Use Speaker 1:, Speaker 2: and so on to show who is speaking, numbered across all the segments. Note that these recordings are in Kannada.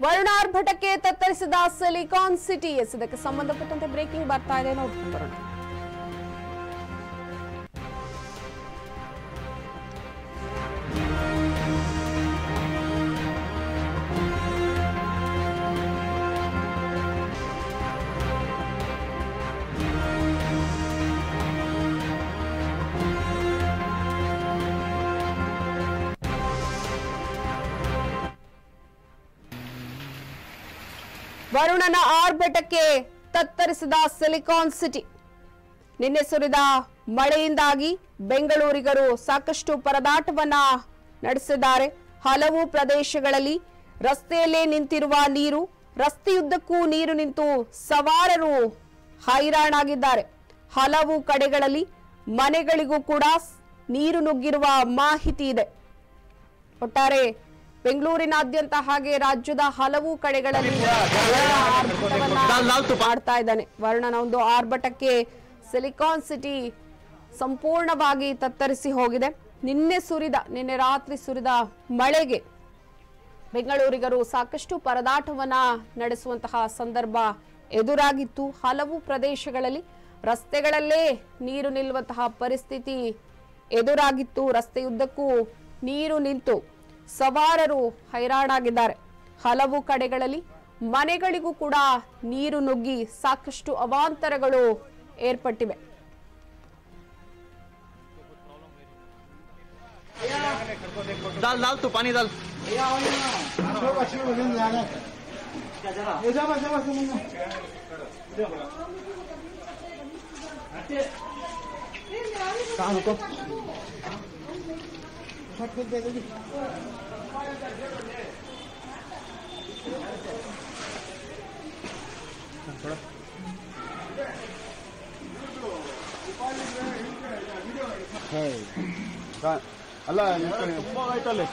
Speaker 1: ವರುಣಾರ್ಭಟಕ್ಕೆ ತತ್ತರಿಸಿದ ಸಿಲಿಕಾನ್ ಸಿಟಿ. ಇದಕ್ಕೆ ಸಂಬಂಧಪಟ್ಟಂತೆ ಬ್ರೇಕಿಂಗ್ ಬರ್ತಾ ಇದೆ, ನೋಡ್ಕೊಂಡು ಬರೋಣ. ವರುಣನ ಆರ್ಭಟಕ್ಕೆ ತತ್ತರಿಸಿದ ಸಿಲಿಕಾನ್ ಸಿಟಿ. ನಿನ್ನೆ ಸುರಿದ ಮಳೆಯಿಂದಾಗಿ ಬೆಂಗಳೂರಿಗರು ಸಾಕಷ್ಟು ಪರದಾಟವನ್ನ ನಡೆಸಿದ್ದಾರೆ. ಹಲವು ಪ್ರದೇಶಗಳಲ್ಲಿ ರಸ್ತೆಯಲ್ಲೇ ನಿಂತಿರುವ ನೀರು, ರಸ್ತೆಯುದ್ದಕ್ಕೂ ನೀರು ನಿಂತು ಸವಾರರು ಹೈರಾಣಾಗಿದ್ದಾರೆ. ಹಲವು ಕಡೆಗಳಲ್ಲಿ ಮನೆಗಳಿಗೂ ಕೂಡ ನೀರು ನುಗ್ಗಿರುವ ಮಾಹಿತಿ ಇದೆ. ಒಟ್ಟಾರೆ ಬೆಂಗಳೂರಿನಾದ್ಯಂತ ಹಾಗೆ ರಾಜ್ಯದ ಹಲವು ಕಡೆಗಳಲ್ಲಿ ಮಾಡ್ತಾ ಇದ್ದಾನೆ. ವರುಣನ ಒಂದು ಆರ್ಭಟಕ್ಕೆ ಸಿಲಿಕಾನ್ ಸಿಟಿ ಸಂಪೂರ್ಣವಾಗಿ ತತ್ತರಿಸಿ ಹೋಗಿದೆ. ನಿನ್ನೆ ರಾತ್ರಿ ಸುರಿದ ಮಳೆಗೆ ಬೆಂಗಳೂರಿಗರು ಸಾಕಷ್ಟು ಪರದಾಟವನ್ನ ನಡೆಸುವಂತಹ ಸಂದರ್ಭ ಎದುರಾಗಿತ್ತು. ಹಲವು ಪ್ರದೇಶಗಳಲ್ಲಿ ರಸ್ತೆಗಳಲ್ಲೇ ನೀರು ನಿಲ್ಲುವಂತಹ ಪರಿಸ್ಥಿತಿ ಎದುರಾಗಿತ್ತು. ರಸ್ತೆಯುದ್ದಕ್ಕೂ ನೀರು ನಿಂತು ಸವಾರರು ಹೈರಾಣಾಗಿದ್ದಾರೆ. ಹಲವು ಕಡೆಗಳಲ್ಲಿ ಮನೆಗಳಿಗೂ ಕೂಡ ನೀರು ನುಗ್ಗಿ ಸಾಕಷ್ಟು ಅವಾಂತರಗಳು ಏರ್ಪಟ್ಟಿವೆ.
Speaker 2: ಅಲ್ಲ ತುಂಬಾ ಹೋಯ್ತಲ್ಲಿ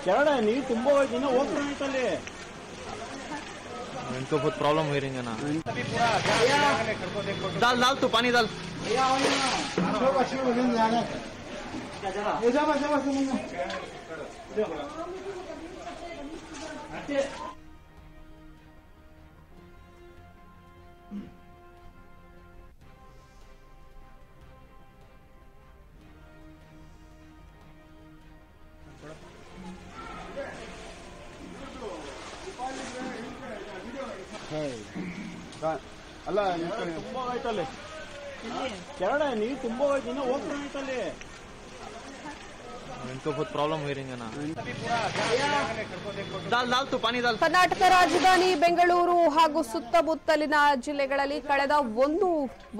Speaker 2: ಕೆರಡೆ ನೀರು ತುಂಬಾ ಹೋಯ್ತು, ಇನ್ನ ಹೋಗ್ತಾ ಹೋಯ್ತಲ್ಲಿ. इनको बहुत प्रॉब्लम हो रही है ना. दाल तू पानी डाल. ಅಲ್ಲ ತುಂಬಾ ಹೋಯ್ತಲ್ಲಿ ಕೆರಡೆ ನೀರು ತುಂಬಾ ಹೋಯ್ತು, ಇನ್ನ ಹೋಗ್ತಾ ಹೋಯ್ತಲ್ಲಿ. इनको बहुत प्रॉब्लम हो रही है ना. दाल तू पानी डाल.
Speaker 1: ಕರ್ನಾಟಕ ರಾಜಧಾನಿ ಬೆಂಗಳೂರು ಹಾಗೂ ಸುತ್ತಮುತ್ತಲಿನ ಜಿಲ್ಲೆಗಳಲ್ಲಿ ಕಳೆದ ಒಂದು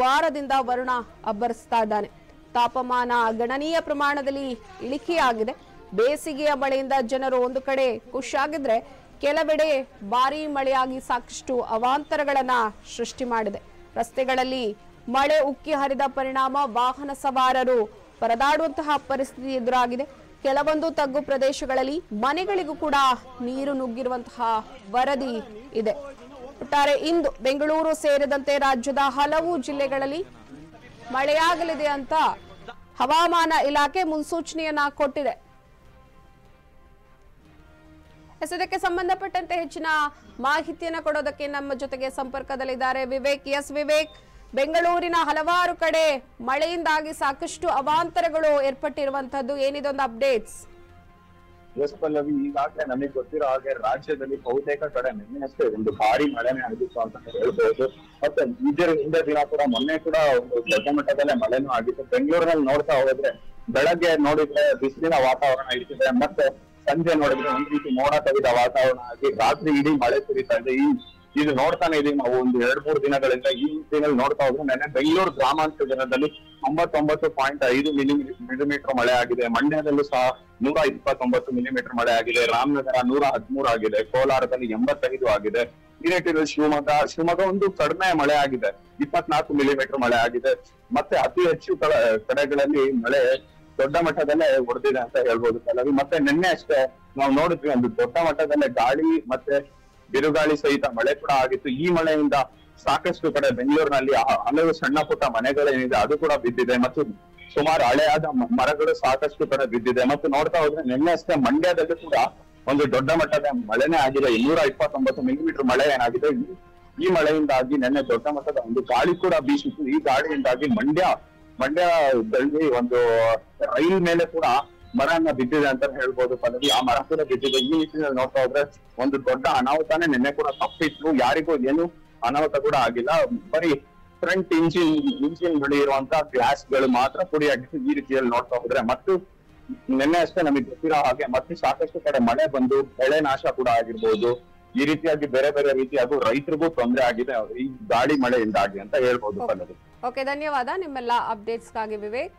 Speaker 1: ವಾರದಿಂದ ವರುಣ ಅಬ್ಬರಿಸ್ತಾ ಇದ್ದಾನೆ. ತಾಪಮಾನ ಗಣನೀಯ ಪ್ರಮಾಣದಲ್ಲಿ ಇಳಿಕೆಯಾಗಿದೆ. ಬೇಸಿಗೆಯ ಮಳೆಯಿಂದ ಜನರು ಒಂದು ಕಡೆ ಖುಷಿಯಾಗಿದ್ರೆ, ಕೆಲವೆಡೆ ಭಾರೀ ಮಳೆಯಾಗಿ ಸಾಕಷ್ಟು ಅವಾಂತರಗಳನ್ನ ಸೃಷ್ಟಿ ಮಾಡಿದೆ. ರಸ್ತೆಗಳಲ್ಲಿ ಮಳೆ ಉಕ್ಕಿ ಹರಿದ ಪರಿಣಾಮ ವಾಹನ ಸವಾರರು ಪರದಾಡುವಂತಹ ಪರಿಸ್ಥಿತಿ ಎದುರಾಗಿದೆ. ಕೆಲವೊಂದು ತಗ್ಗು ಪ್ರದೇಶಗಳಲ್ಲಿ ಮನೆಗಳಿಗೂ ಕೂಡ ನೀರು ನುಗ್ಗಿರುವಂತಹ ವರದಿ ಇದೆ. ಒಟ್ಟಾರೆ ಇಂದು ಬೆಂಗಳೂರು ಸೇರಿದಂತೆ ರಾಜ್ಯದ ಹಲವು ಜಿಲ್ಲೆಗಳಲ್ಲಿ ಮಳೆಯಾಗಲಿದೆ ಅಂತ ಹವಾಮಾನ ಇಲಾಖೆ ಮುನ್ಸೂಚನೆಯನ್ನ ಕೊಟ್ಟಿದೆ. ಇದಕ್ಕೆ ಸಂಬಂಧಪಟ್ಟಂತೆ ಹೆಚ್ಚಿನ ಮಾಹಿತಿಯನ್ನ ಕೊಡೋದಕ್ಕೆ ನಮ್ಮ ಜೊತೆಗೆ ಸಂಪರ್ಕದಲ್ಲಿದ್ದಾರೆ ವಿವೇಕ್. ವಿವೇಕ್, ಬೆಂಗಳೂರಿನ ಹಲವಾರು ಕಡೆ ಮಳೆಯಿಂದಾಗಿ ಸಾಕಷ್ಟು ಅವಾಂತರಗಳು ಏರ್ಪಟ್ಟಿರುವಂತದ್ದು, ಏನಿದೊಂದು ಅಪ್ಡೇಟ್ಸ್?
Speaker 3: ಎಸ್ ಪಲ್ಲವಿ, ಈಗಾಗಲೇ ನಮಗೆ ಗೊತ್ತಿರೋ ಹಾಗೆ ರಾಜ್ಯದಲ್ಲಿ ಬಹುತೇಕ ಕಡೆ ನಿನ್ನೆಷ್ಟೇ ಒಂದು ಭಾರಿ ಮಳೆನೇ ಆಗಿತ್ತು ಅಂತ ಹೇಳ್ಬಹುದು. ಮತ್ತೆ ಹಿಂದೆ ದಿನ ಕೂಡ ಮೊನ್ನೆ ಕೂಡ ಒಂದು ದೊಡ್ಡ ಮಟ್ಟದಲ್ಲೇ ಮಳೆನೂ ಆಗಿತ್ತು. ಬೆಂಗಳೂರಿನಲ್ಲಿ ನೋಡ್ತಾ ಹೋದ್ರೆ ಬೆಳಗ್ಗೆ ನೋಡಿದ್ರೆ ಬಿಸಿಲಿನ ವಾತಾವರಣ ಇರ್ತದೆ, ಮತ್ತೆ ಸಂಜೆ ನೋಡಿದ್ರೆ ಒಂದ್ ರೀತಿ ಮೋಡ ಕವಿದ ವಾತಾವರಣ ಆಗಿ ರಾತ್ರಿ ಇಡೀ ಮಳೆ ಸುರಿತಾ ಇದೆ. ಇದು ನೋಡ್ತಾನೆ ಇದೀವಿ ನಾವು ಒಂದು 2-3 ದಿನಗಳಿಂದ. ಈ ದಿನದಲ್ಲಿ ನೋಡ್ತಾ ಹೋದ್ರೆ ನೆನ್ನೆ ಬೆಂಗಳೂರು ಗ್ರಾಮಾಂತರ ಜನದಲ್ಲಿ 99.5 ಮಿಲಿಮೀಟರ್ ಮಳೆ ಆಗಿದೆ. ಮಂಡ್ಯದಲ್ಲೂ ಸಹ 129 ಮಿಲಿಮೀಟರ್ ಮಳೆ ಆಗಿದೆ. ರಾಮನಗರ 113 ಆಗಿದೆ. ಕೋಲಾರದಲ್ಲಿ 85 ಆಗಿದೆ. ಈ ನಿಟ್ಟಿನಲ್ಲಿ ಶಿವಮೊಗ್ಗ ಒಂದು ಕಡಿಮೆ ಮಳೆ ಆಗಿದೆ, 24 ಮಿಲಿಮೀಟರ್ ಮಳೆ ಆಗಿದೆ. ಮತ್ತೆ ಅತಿ ಹೆಚ್ಚು ಕಡೆಗಳಲ್ಲಿ ಮಳೆ ದೊಡ್ಡ ಮಟ್ಟದಲ್ಲೇ ಹೊಡೆದಿದೆ ಅಂತ ಹೇಳ್ಬೋದು ಪಲ್ಲವಿ. ಮತ್ತೆ ನಿನ್ನೆ ಅಷ್ಟೇ ನಾವು ನೋಡಿದ್ವಿ, ಒಂದು ದೊಡ್ಡ ಮಟ್ಟದಲ್ಲೇ ಗಾಳಿ ಮತ್ತೆ ಬಿರುಗಾಳಿ ಸಹಿತ ಮಳೆ ಕೂಡ ಆಗಿತ್ತು. ಈ ಮಳೆಯಿಂದ ಸಾಕಷ್ಟು ಕಡೆ ಬೆಂಗಳೂರಿನಲ್ಲಿ ಹಲವು ಸಣ್ಣ ಪುಟ್ಟ ಮನೆಗಳೇನಿದೆ ಅದು ಕೂಡ ಬಿದ್ದಿದೆ, ಮತ್ತು ಸುಮಾರು ಹಳೆಯಾದ ಮರಗಳು ಸಾಕಷ್ಟು ಕಡೆ ಬಿದ್ದಿದೆ. ಮತ್ತು ನೋಡ್ತಾ ಹೋದ್ರೆ ನಿನ್ನೆ ಅಷ್ಟೇ ಮಂಡ್ಯದಲ್ಲೂ ಕೂಡ ಒಂದು ದೊಡ್ಡ ಮಟ್ಟದ ಮಳೆನೇ ಆಗಿದೆ. 229 ಮಿಲಿಮೀಟರ್ ಮಳೆ ಏನಾಗಿದೆ. ಈ ಮಳೆಯಿಂದಾಗಿ ನಿನ್ನೆ ದೊಡ್ಡ ಮಟ್ಟದ ಒಂದು ಗಾಳಿ ಕೂಡ ಬೀಸಿತ್ತು. ಈ ಗಾಳಿಯಿಂದಾಗಿ ಮಂಡ್ಯದಲ್ಲಿ ಒಂದು ರೈಲ್ ಮೇಲೆ ಕೂಡ ಮರನ್ನ ಬಿದ್ದಿದೆ ಅಂತ ಹೇಳ್ಬೋದು ಪಲ್ಲವಿ. ಆ ಮರ ಕೂಡ ಬಿದ್ದಿದೆ. ಈ ನಿಟ್ಟಿನಲ್ಲಿ ನೋಡ್ತಾ ಹೋದ್ರೆ ಒಂದು ದೊಡ್ಡ ಅನಾಹುತಾನೆ ನಿನ್ನೆ ಕೂಡ ತಪ್ಪಿತ್ತು. ಯಾರಿಗೂ ಏನು ಅನಾಹುತ ಕೂಡ ಆಗಿಲ್ಲ. ಬರೀ ಫ್ರಂಟ್ ಇಂಜಿನ್ ಬಳಿ ಇರುವಂತಹ ಗ್ಲಾಸ್ ಗಳು ಮಾತ್ರ ಪುಡಿಯಾಗಿತ್ತು. ಈ ರೀತಿಯಲ್ಲಿ ನೋಡ್ತಾ ಹೋದ್ರೆ ಮತ್ತು ನಿನ್ನೆ ಅಷ್ಟೇ ನಮಗೆ ಗೊತ್ತಿರೋ ಹಾಗೆ ಮತ್ತೆ ಸಾಕಷ್ಟು ಕಡೆ ಮಳೆ ಬಂದು ಬೆಳೆ ನಾಶ ಕೂಡ ಆಗಿರ್ಬೋದು. ಈ ರೀತಿಯಾಗಿ ಬೇರೆ ಬೇರೆ ರೀತಿ ಅದು ರೈತರಿಗೂ ತೊಂದರೆ ಆಗಿದೆ ಈ ಗಾಳಿ ಮಳೆಯಿಂದಾಗಿ ಅಂತ ಹೇಳ್ಬೋದು ಪಲ್ಲವಿ.
Speaker 1: ಓಕೆ, ಧನ್ಯವಾದ ನಿಮ್ಮೆಲ್ಲ ಅಪ್ಡೇಟ್ಸ್ಗಾಗಿ ವಿವೇಕ್.